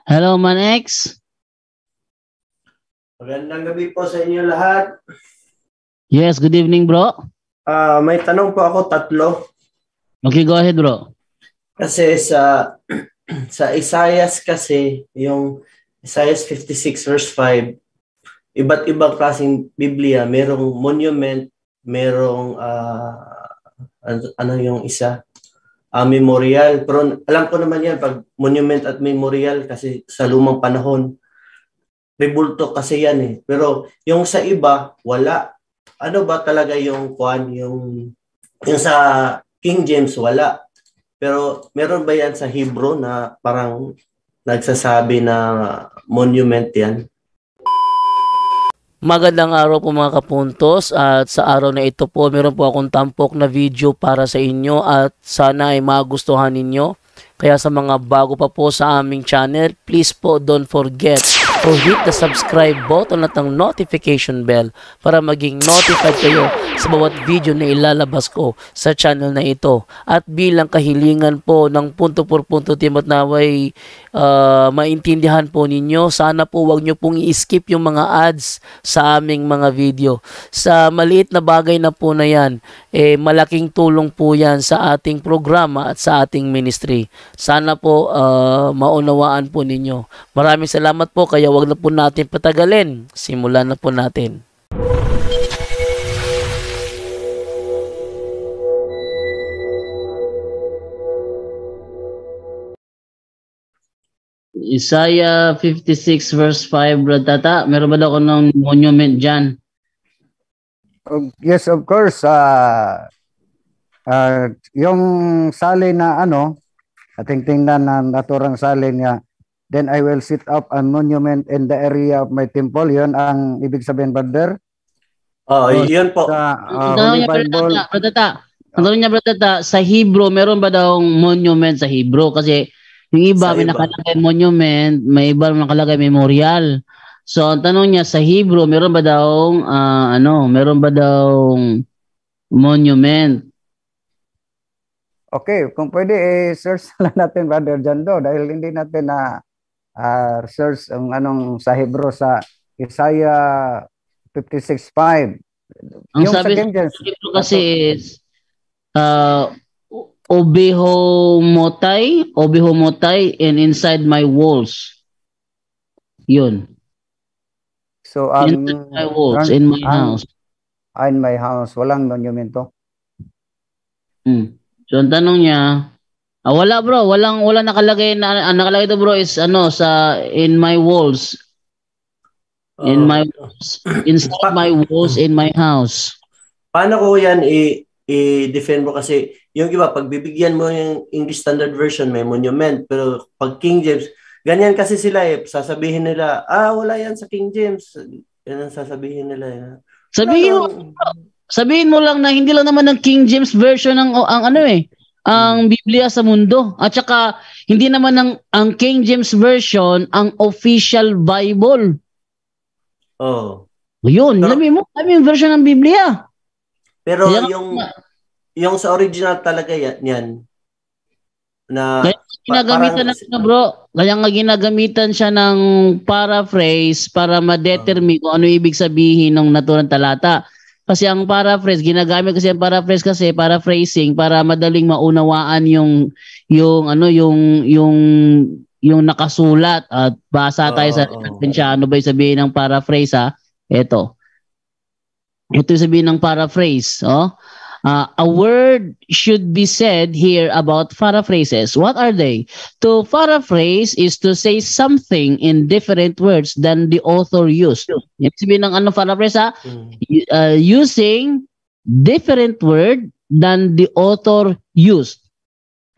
Hello, Manex. Magandang gabi po sa inyo lahat. Yes, good evening, bro. May tanong po ako, tatlo. Okay, go ahead, bro. Kasi sa Isaiah kasi, yung Isaiah 56 verse 5, iba't ibang klaseng Biblia, merong monument, merong ano yung isa? Memorial. Pero alam ko naman yan, pag monument at memorial, kasi sa lumang panahon, may bulto kasi yan eh. Pero yung sa iba, wala. Ano ba talaga yung yung sa King James, wala. Pero meron ba yan sa Hebrew na parang nagsasabi na monument yan? Magandang araw po mga kapuntos, at sa araw na ito po meron po akong tampok na video para sa inyo at sana ay magustuhan ninyo. Kaya sa mga bago pa po sa aming channel, please po don't forget to hit the subscribe button at ang notification bell para maging notified kayo sa bawat video na ilalabas ko sa channel na ito. At bilang kahilingan po ng punto por punto team at naway maintindihan po ninyo, sana po wag nyo pong i-skip yung mga ads sa aming mga video. Sa maliit na bagay na po na yan, malaking tulong po yan sa ating programa at sa ating ministry. Sana po maunawaan po ninyo. Maraming salamat po, kaya wag na po natin patagalin. Simulan na po natin. Isaiah 56 verse 5, bro tata. Meron ba daw ako ng monument dyan? Yes, of course. Yung salin na ating tingnan na naturang salin niya, then I will set up a monument in the area of my temple. Yun ang ibig sabihin, brother. Yun po. Sa Holy Bible. Tanong niya, bro tata, sa Hebrew, meron ba daw monument sa Hebrew? Kasi yung iba, may nakalagay monument, may iba nakalagay memorial. So, ang tanong niya, sa Hebrew, meron ba daw, meron ba daw monument? Okay, kung pwede, search lang natin, brother Jando, dahil hindi natin na search ang anong sa Hebrew sa Isaiah 56:5. Ang sabi sa Hebrew kasi is, Obeho motai, and inside my walls. Yun. So, inside my walls, in my house. In my house, walang monumento. So, ang tanong niya, wala bro, walang nakalagay na, nakalagay to bro is sa in my walls. In my walls, inside my walls, in my house. Paano ko yan i-defend mo? Kasi yung iba, pag bibigyan mo yung English Standard Version, may monument. Pero pag King James, ganyan kasi sila sasabihin nila, wala yan sa King James. Yan ang sasabihin nila. Sabihin mo lang na hindi lang naman ng King James Version ang Biblia sa mundo. At saka, hindi naman ang King James Version ang official Bible. Yun, sabihin mo, yung version ng Biblia. Pero yung sa original talaga yan na kaya nga ginagamitan siya ng paraphrase para ma-determine kung ano ibig sabihin ng naturang talata. Kasi ang paraphrase, ginagamit kasi ang paraphrasing para madaling maunawaan yung nakasulat at basa tayo sa ano ba yung sabihin ng paraphrase Ito yung sabihin ng paraphrase. A word should be said here about paraphrases. What are they? To paraphrase is to say something in different words than the author used. Yung sabihin ng paraphrase using different word than the author used.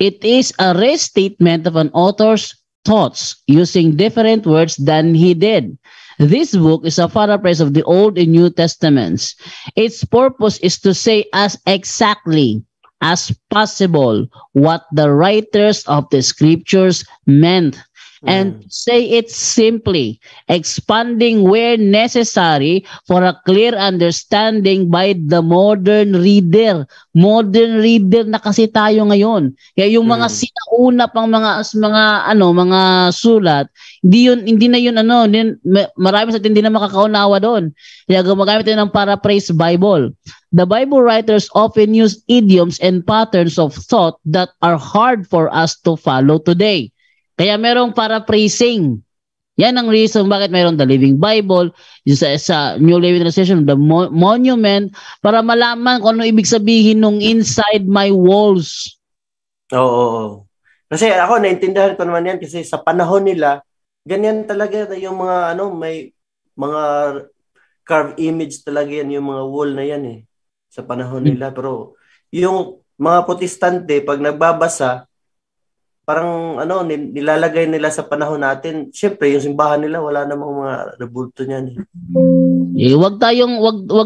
It is a restatement of an author's thoughts using different words than he did. This book is a paraphrase of the Old and New Testaments. Its purpose is to say as exactly as possible what the writers of the scriptures meant. And say it simply, expanding where necessary for a clear understanding by the modern reader. Modern reader na kasi tayo ngayon. Kaya yung mga sinauna pang mga sulat, hindi na yun marami sa atin hindi na makakaunawa doon. Kaya gumagamit tayo ng paraphrase Bible. The Bible writers often use idioms and patterns of thought that are hard for us to follow today. Kaya merong paraphrasing. Yan ang reason bakit mayroong the Living Bible, sa New Living Translation, the Monument, para malaman kung ano ibig sabihin nung inside my walls. Oo. Kasi ako, naintindihan ko naman yan kasi sa panahon nila, ganyan talaga yung mga, may mga carved image talaga yan, yung mga wall na yan sa panahon nila. Pero yung mga Protestante, pag nagbabasa, parang nilalagay nila sa panahon natin. Siyempre, yung simbahan nila wala namang mga rebulto niyan. Wag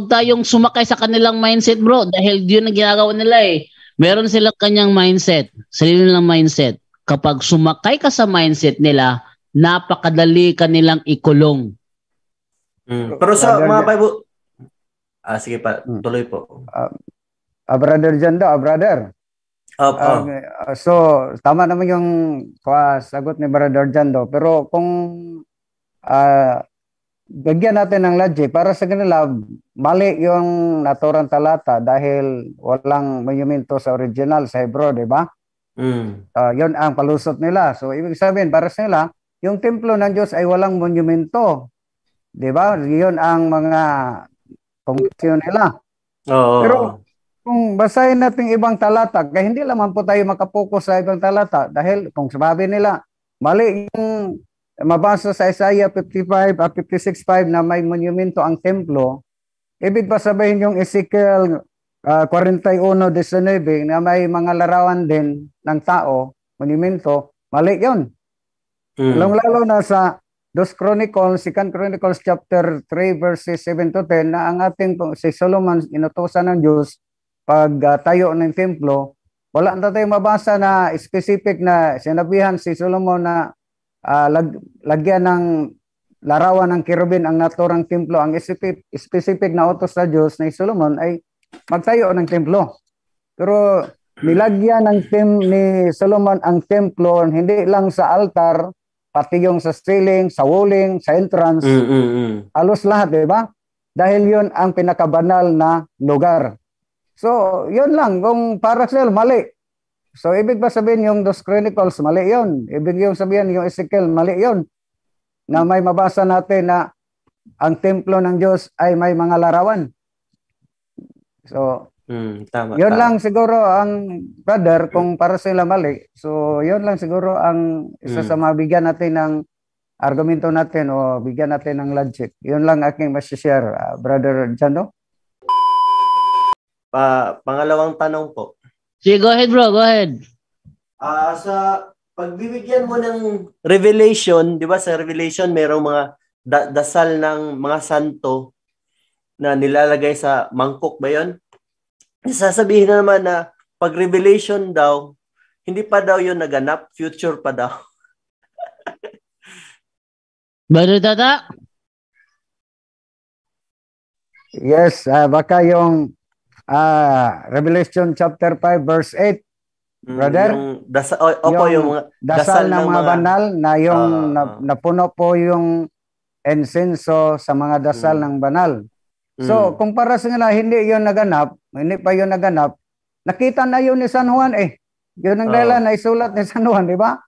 tayong sumakay sa kanilang mindset, bro, dahil yun ang ginagawa nila . Meron silang kanyang mindset, sarili nilang mindset. Kapag sumakay ka sa mindset nila, napakadali kanilang ikulong. Pero sa mga Bible, sige pa, tuloy po. Brother Jando, brother. So, tama naman yung sagot ni Brother Jando. Pero kung bigyan natin ng logic, para sa kanila, mali yung naturang talata dahil walang monumento sa original, sa Hebrew, di ba? Yun ang palusot nila. So, ibig sabihin, para sa nila, yung templo ng Diyos ay walang monumento. Di ba? Yun ang mga conclusion nila. Pero, kung basahin natin ibang talata, kaya hindi lamang po tayo makapokus sa ibang talata dahil kung sabi nila, mali yung mabasa sa Isaiah 55 at 56:5 na may monumento ang templo, ibig pa sabihin yung Ezekiel 41:19 na may mga larawan din ng tao, monumento, mali yun. Lalo na sa 2 Chronicles, 2 Chronicles chapter 3 verses 7 to 10 na ang ating si Solomon inutusan ng Diyos pag tayo ng templo, wala na tayo mabasa na specific na sinabihan si Solomon na lagyan ng larawan ng kerubin ang naturang templo. Ang specific na utos sa Diyos ni Solomon ay magtayo ng templo. Pero nilagyan ni Solomon ang templo hindi lang sa altar, pati yung sa ceiling, sa walling, sa entrance, halos lahat, di ba? Dahil yun ang pinakabanal na lugar. So, yun lang. Kung para sila, mali. So, ibig ba sabihin yung 2 Chronicles, mali yun. Ibig yung sabihin yung Ezekiel, mali yun. Na may mabasa natin na ang templo ng Diyos ay may mga larawan. So, yun lang siguro ang brother, kung para sila mali. So, yun lang siguro ang isa sa mabigyan natin ng argumento natin o bigyan natin ng logic. Yun lang aking masishare, Brother Jando. Pangalawang tanong po. Sige, go ahead bro, go ahead. Sa pagbibigyan mo ng revelation, di ba sa revelation merong mga dasal ng mga santo na nilalagay sa mangkok ba yun? Sasabihin na naman na pag revelation daw, hindi pa daw yun naganap, future pa daw. Brother Tata? Yes, baka yung Revelation chapter 5 verse 8, brother. Yung mga dasal ng mga banal na yung napuno po yung insenso sa mga dasal ng banal. So, kung para sa nila hindi pa yun naganap, nakita na yun ni San Juan Yun ang dahilan na isulat ni San Juan, di ba?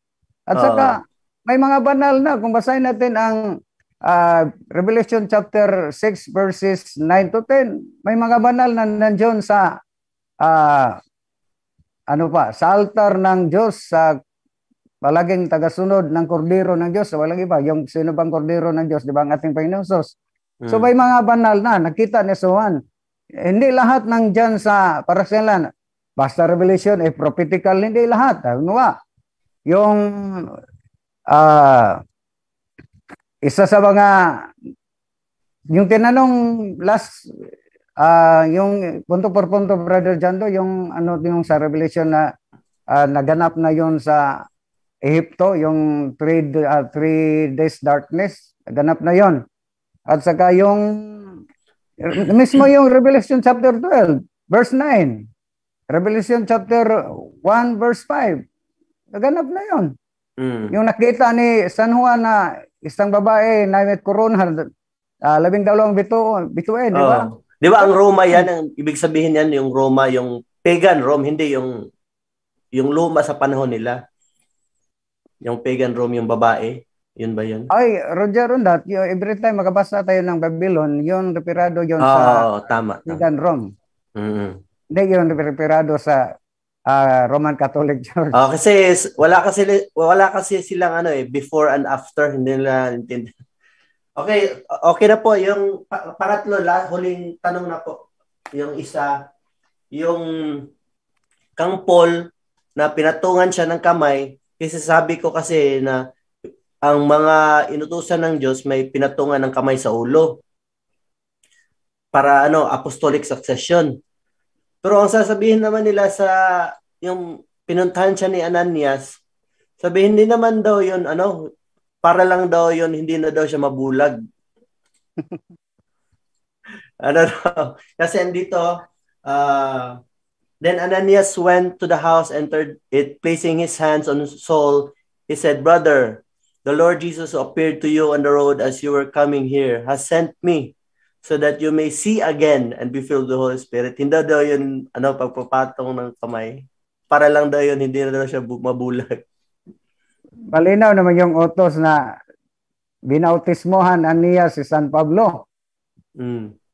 At saka, may mga banal na. Kung basahin natin ang Revelation chapter 6 verses 9 to 10, may mga banal na nandiyon sa sa altar ng Diyos, sa palaging tagasunod ng kordero ng Diyos, walang iba, yung sino bang kordero ng Diyos, di ba ang ating Panginoon Sos? So may mga banal na nakita ni Juan. Hindi lahat ng dyan sa parasyalan, basta Revelation prophetical, hindi lahat. Yung isa sa mga yung tinanong last yung punto por punto, Brother Jando, yung yung sa Revelation na naganap na yon sa Ehipto, yung 3 days darkness, ganap na yon. At saka yung mismo yung Revelation chapter 12, verse 9. Revelation chapter 1, verse 5. Naganap na yon. Yung nakita ni San Juan na isang babae na may corona, 12 bituin, di ba? Di ba ang Roma yan, ang ibig sabihin yan, yung Roma, yung pagan Rome, hindi yung luma sa panahon nila. Yung pagan Rome, yung babae. Yun ba yun? Ay, Roger, that, every time makabasa tayo ng Babylon, yung referado yun sa tama. pagan Rome. Mm-hmm. Hindi yung referado sa Roman Catholic Church. Kasi wala kasi silang before and after, hindi nila intindi. Okay na po yung pangatlo, huling tanong na po. Yung isa, yung Kang Paul na pinatungan siya ng kamay, kasi sabi ko kasi na ang mga inutusan ng Diyos may pinatungan ng kamay sa ulo para apostolic succession. Pero ang sasabihin naman nila sa yung pinuntahan siya ni Ananias, sabihin din naman daw yun, para lang daw yun, hindi na daw siya mabulag. Kasi andito, then Ananias went to the house, entered it, placing his hands on Saul. He said, "Brother, the Lord Jesus who appeared to you on the road as you were coming here has sent me so that you may see again and be filled with the Holy Spirit." Hindi daw yun, pagpapatong ng kamay. Para lang daw yun, hindi na daw siya mabulag. Malinaw naman yung utos na binautismohan niya si San Pablo.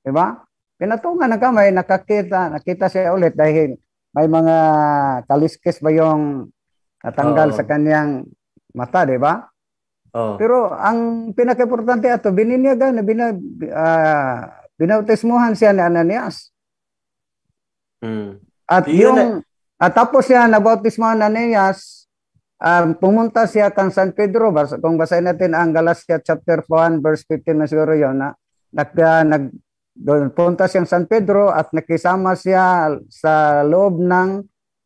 Diba? Pinatungan ng kamay, nakita siya ulit dahil may mga kaliskis ba yung natanggal sa kanyang mata, diba? Pero ang pinaka-importante ato, bininyagan, binautismohan siya ni Ananias. At tapos siya nabautismohan ni Ananias, pumunta siya kang San Pedro. Kung basahin natin ang Galatia chapter 1 verse 15 na siguro yun, na punta siyang San Pedro at nakisama siya sa loob ng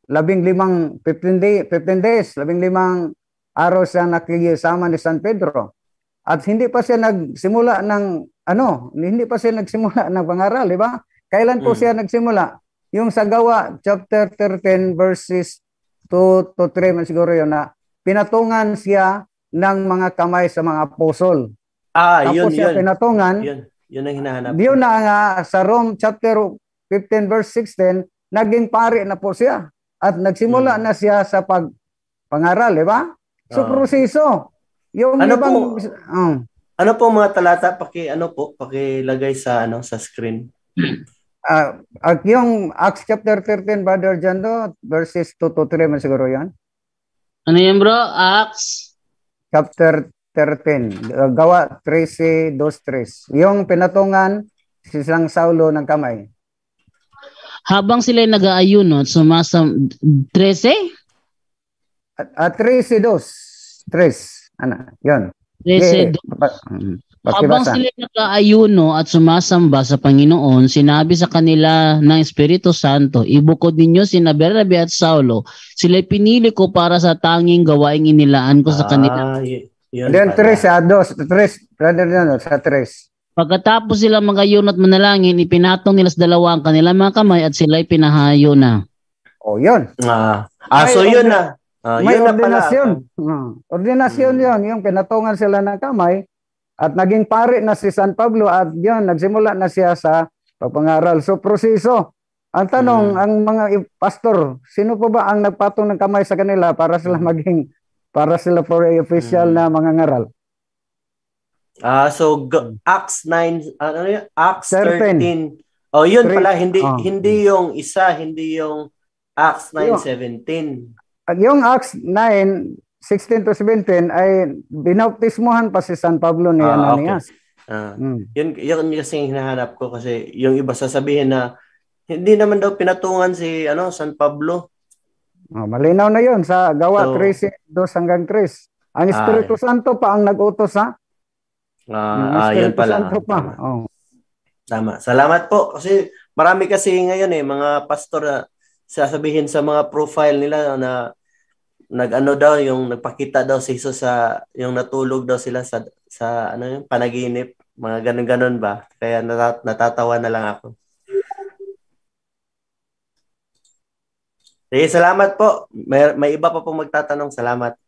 15 days, 15 araw siya nakisama ni San Pedro. At hindi pa siya nagsimula ng pangaral, di ba? Kailan po siya nagsimula? Yung sa Gawa chapter 13 verses 2 to 3 man siguro yun, na pinatungan siya ng mga kamay sa mga apostol. Tapos siya pinatungan. Yun ang hinahanap. Yun na nga sa Rome chapter 15 verse 16, naging pari na po siya. At nagsimula na siya sa pangaral, di ba? So, proseso. Yung ano po mga talata? Pakilagay sa screen. Yung Acts chapter 13, Brother Jando, verses 2 to 3 man siguro yan. Ano yan, bro? Acts? Chapter 13. Gawa 13:2-3. Yung pinatungan si Sang Saulo ng kamay. Habang sila nag-aayuno, 13? 13:2-3. Yun. 13:2. Habang sila nag-aayuno at sumasamba sa Panginoon, sinabi sa kanila ng Espiritu Santo, "Ibukod ninyo sina Bernabe at Saulo. Sila'y pinili ko para sa tanging gawaing inilaan ko sa kanila." Then 3 sa 3. Pagkatapos sila mag-ayuno at manalangin, ipinatong nila sa dalawa ang kanilang mga kamay at sila'y pinahayo na. Yun. So yun na. May ordinasyon. Ordinasyon yun. Yung pinatungan sila ng kamay at naging pari na si San Pablo at yun, nagsimula na siya sa pagpangaral. So, proseso. Ang tanong, ang mga pastor, sino po ba ang nagpatong ng kamay sa kanila para sila for a official na mangangaral? So Acts 9, Acts 13. Yun pala, hindi yung isa, hindi yung Acts 9:17. Yung Acts 9:16-17 ay binautismohan pa si San Pablo ni Ananias. Yun kasi hinahanap ko, kasi yung iba sasabihin na hindi naman daw pinatungan si San Pablo. Malinaw na yun sa Gawa 3:2-3. Ang Espiritu Santo pa ang nag-utos, ha? Yun pala. Santo pa. Tama. Salamat po. Kasi marami kasi ngayon mga pastor na sasabihin sa mga profile nila na nag-ano daw, yung nagpakita daw si Jesus sa, yung natulog daw sila sa ano yung panaginip. Mga ganun-ganun ba? Kaya natatawa na lang ako. Sige, salamat po. May iba pa pong magtatanong. Salamat.